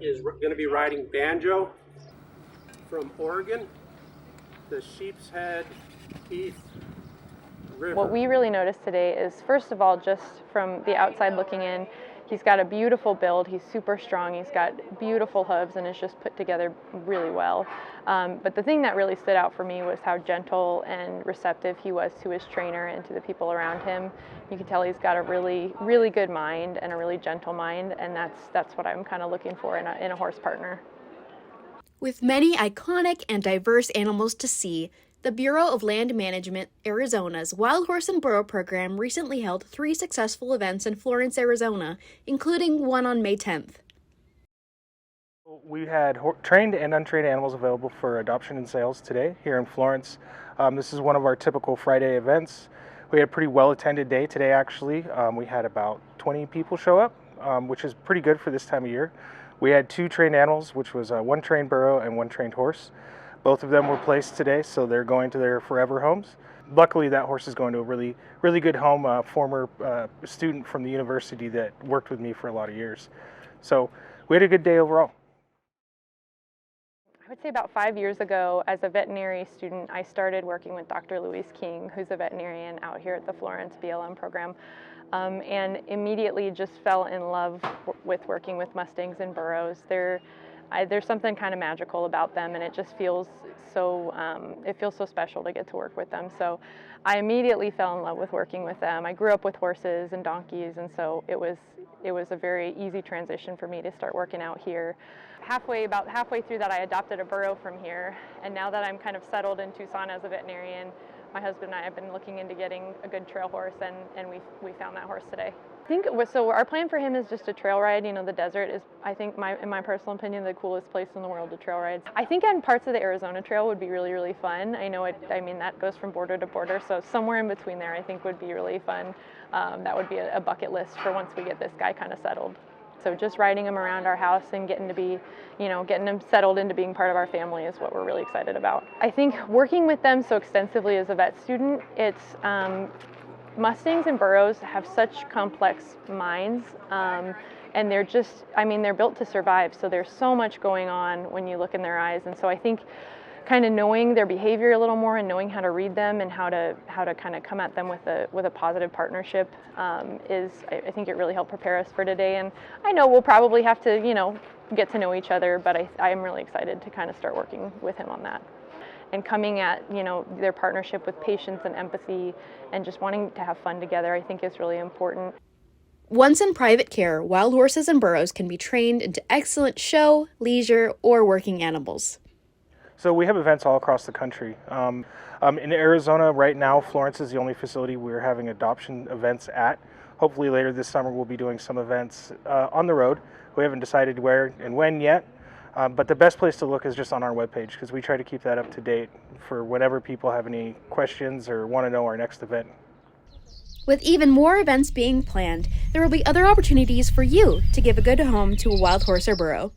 is going to be riding Banjo from Oregon, the Sheepshead, Heath River. What we really noticed today is, first of all, just from the outside looking in, he's got a beautiful build, he's super strong, he's got beautiful hooves, and is just put together really well. But the thing that really stood out for me was how gentle and receptive he was to his trainer and to the people around him. You can tell he's got a really, really good mind and a really gentle mind, and that's what I'm kind of looking for in a horse partner. With many iconic and diverse animals to see, the Bureau of Land Management, Arizona's Wild Horse and Burro program recently held 3 successful events in Florence, Arizona, including one on May 10th. We had trained and untrained animals available for adoption and sales today here in Florence. This is one of our typical Friday events. We had a pretty well-attended day today, actually. We had about 20 people show up, which is pretty good for this time of year. We had 2 trained animals, which was 1 trained burro and 1 trained horse. Both of them were placed today, so they're going to their forever homes. Luckily, that horse is going to a really, really good home, a former student from the university that worked with me for a lot of years. So we had a good day overall. I would say about 5 years ago, as a veterinary student, I started working with Dr. Louise King, who's a veterinarian out here at the Florence BLM program, and immediately just fell in love with working with Mustangs and burros. There's something kind of magical about them, and it just feels so special to get to work with them. So I immediately fell in love with working with them. I grew up with horses and donkeys, and so it was a very easy transition for me to start working out here. About halfway through that, I adopted a burro from here, and now that I'm kind of settled in Tucson as a veterinarian, my husband and I have been looking into getting a good trail horse, and we found that horse today. I think so. Our plan for him is just a trail ride. You know, the desert is, I think, in my personal opinion, the coolest place in the world to trail ride. I think on parts of the Arizona Trail would be really, really fun. I know that goes from border to border, so somewhere in between there, I think would be really fun. That would be a bucket list for once we get this guy kind of settled. So just riding him around our house and getting him settled into being part of our family is what we're really excited about. I think working with them so extensively as a vet student, it's Mustangs and burros have such complex minds, and they're built to survive. So there's so much going on when you look in their eyes, and so I think kind of knowing their behavior a little more and knowing how to read them and how to kind of come at them with a positive partnership I think it really helped prepare us for today. And I know we'll probably have to get to know each other, but I'm really excited to kind of start working with him on that. And coming at their partnership with patience and empathy and just wanting to have fun together, I think is really important. Once in private care, wild horses and burros can be trained into excellent show, leisure, or working animals. So we have events all across the country. In Arizona right now, Florence is the only facility we're having adoption events at. Hopefully later this summer we'll be doing some events on the road. We haven't decided where and when yet, but the best place to look is just on our webpage, because we try to keep that up to date for whenever people have any questions or want to know our next event. With even more events being planned, there will be other opportunities for you to give a good home to a wild horse or burro.